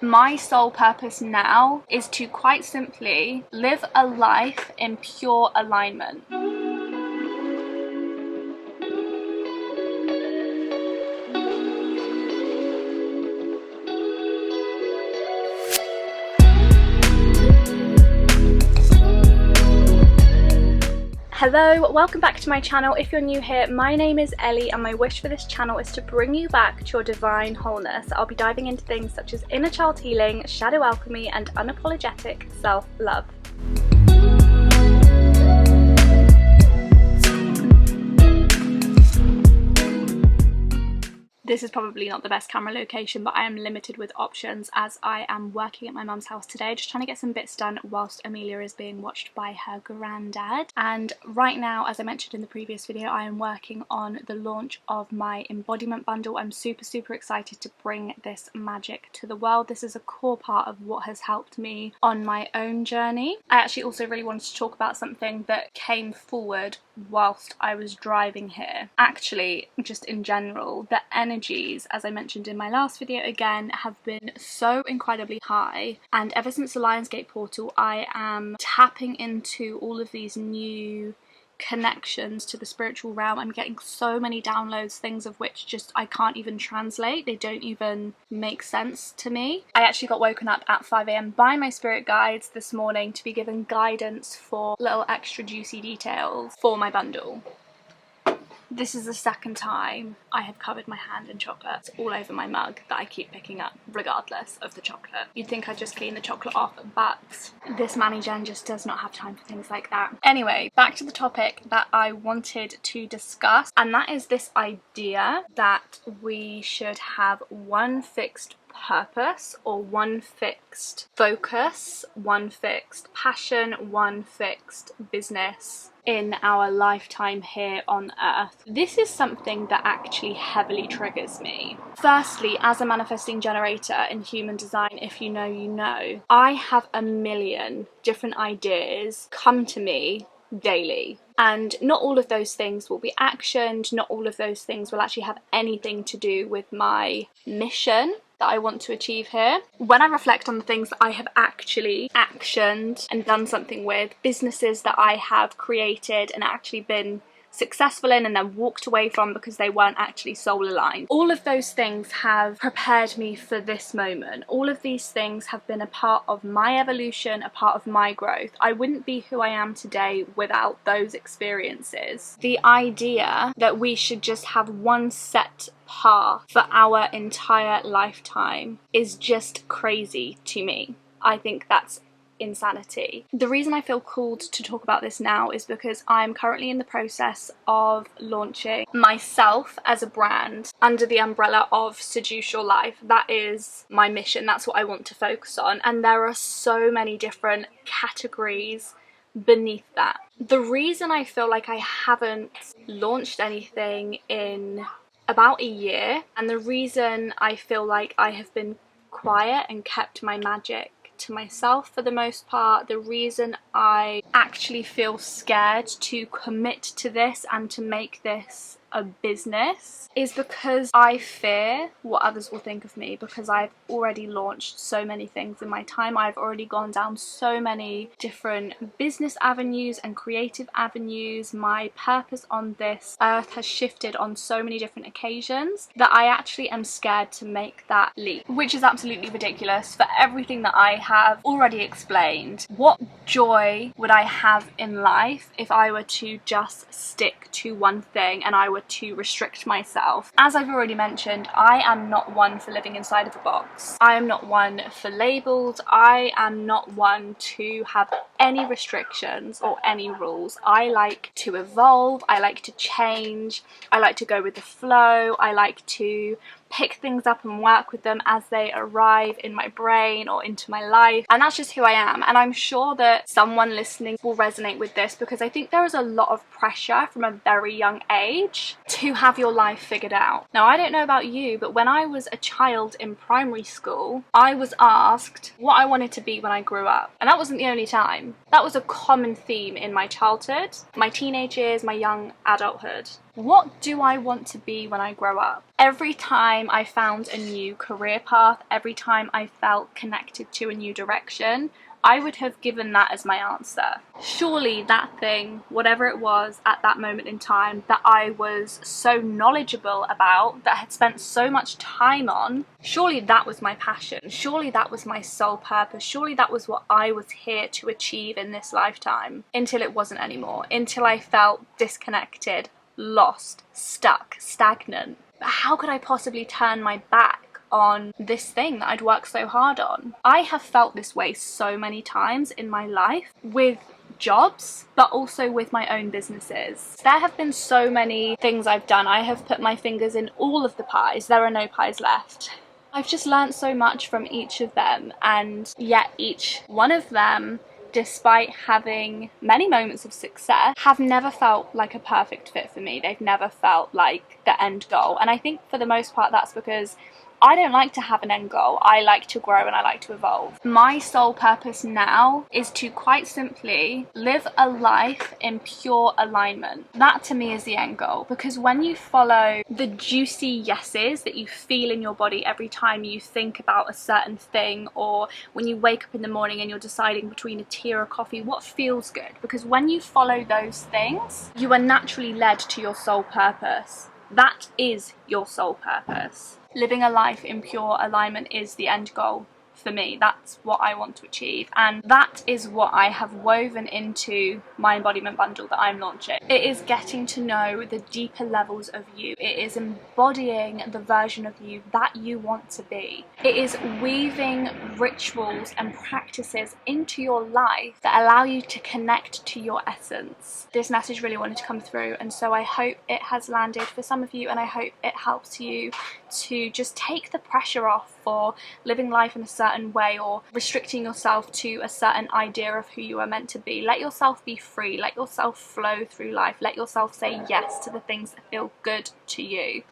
My sole purpose now is to quite simply live a life in pure alignment. Hello, welcome back to my channel. If you're new here, my name is Ellie and my wish for this channel is to bring you back to your divine wholeness. I'll be diving into things such as inner child healing, shadow alchemy and unapologetic self-love. This is probably not the best camera location, but I am limited with options as I am working at my mum's house today, just trying to get some bits done whilst Amelia is being watched by her granddad. And right now, as I mentioned in the previous video, I am working on the launch of my embodiment bundle. I'm super excited to bring this magic to the world. This is a core part of what has helped me on my own journey. I actually also really wanted to talk about something that came forward whilst I was driving here. Actually, just in general, the energies, as I mentioned in my last video again, have been so incredibly high, and ever since the Lionsgate portal I am tapping into all of these new connections to the spiritual realm. I'm getting so many downloads, things of which just I can't even translate. They don't even make sense to me. I actually got woken up at 5 AM by my spirit guides this morning to be given guidance for little extra juicy details for my bundle. This is the second time I have covered my hand in chocolate all over my mug that I keep picking up regardless of the chocolate. You'd think I'd just clean the chocolate off, but this Manny Jen just does not have time for things like that. Anyway, back to the topic that I wanted to discuss, and that is this idea that we should have one fixed purpose or one fixed focus, one fixed passion, one fixed business in our lifetime here on earth. This is something that actually heavily triggers me. Firstly, as a manifesting generator in human design, if you know, you know, I have a million different ideas come to me daily. And not all of those things will be actioned, not all of those things will actually have anything to do with my mission that I want to achieve here. When I reflect on the things that I have actually actioned and done something with, businesses that I have created and actually been successful in and then walked away from because they weren't actually soul aligned. All of those things have prepared me for this moment. All of these things have been a part of my evolution, a part of my growth. I wouldn't be who I am today without those experiences. The idea that we should just have one set path for our entire lifetime is just crazy to me. I think that's insanity. The reason I feel called to talk about this now is because I'm currently in the process of launching myself as a brand under the umbrella of Seduce Your Life. That is my mission. That's what I want to focus on. And there are so many different categories beneath that. The reason I feel like I haven't launched anything in about a year, and the reason I feel like I have been quiet and kept my magic to myself for the most part, the reason I actually feel scared to commit to this and to make this a business is because I fear what others will think of me, because I've already launched so many things in my time. I've already gone down so many different business avenues and creative avenues. My purpose on this earth has shifted on so many different occasions that I actually am scared to make that leap, which is absolutely ridiculous for everything that I have already explained. What joy would I have in life if I were to just stick to one thing and I were to restrict myself? As I've already mentioned, I am not one for living inside of a box. I am not one for labels. I am not one to have any restrictions or any rules. I like to evolve. I like to change. I like to go with the flow. I like to pick things up and work with them as they arrive in my brain or into my life, and that's just who I am. And I'm sure that someone listening will resonate with this, because I think there is a lot of pressure from a very young age to have your life figured out. Now, I don't know about you, but when I was a child in primary school, I was asked what I wanted to be when I grew up, and that wasn't the only time. That was a common theme in my childhood, my teenage years, my young adulthood. What do I want to be when I grow up? Every time I found a new career path, every time I felt connected to a new direction, I would have given that as my answer. Surely that thing, whatever it was at that moment in time that I was so knowledgeable about, that I had spent so much time on, surely that was my passion. Surely that was my sole purpose. Surely that was what I was here to achieve in this lifetime. Until it wasn't anymore. Until I felt disconnected, lost, stuck, stagnant. But how could I possibly turn my back on this thing that I'd worked so hard on? I have felt this way so many times in my life with jobs, but also with my own businesses. There have been so many things I've done. I have put my fingers in all of the pies. There are no pies left. I've just learned so much from each of them, and yet each one of them, despite having many moments of success, have never felt like a perfect fit for me. They've never felt like the end goal. And I think for the most part that's because I don't like to have an end goal. I like to grow and I like to evolve. My sole purpose now is to quite simply live a life in pure alignment. That to me is the end goal, because when you follow the juicy yeses that you feel in your body every time you think about a certain thing, or when you wake up in the morning and you're deciding between a tea or a coffee, what feels good? Because when you follow those things, you are naturally led to your sole purpose. That is your sole purpose. Living a life in pure alignment is the end goal for me. That's what I want to achieve, and that is what I have woven into my embodiment bundle that I'm launching. It is getting to know the deeper levels of you. It is embodying the version of you that you want to be. It is weaving rituals and practices into your life that allow you to connect to your essence. This message really wanted to come through, and so I hope it has landed for some of you, and I hope it helps you to just take the pressure off for living life in a certain way or restricting yourself to a certain idea of who you are meant to be. Let yourself be free. Let yourself flow through life. Let yourself say yes to the things that feel good to you.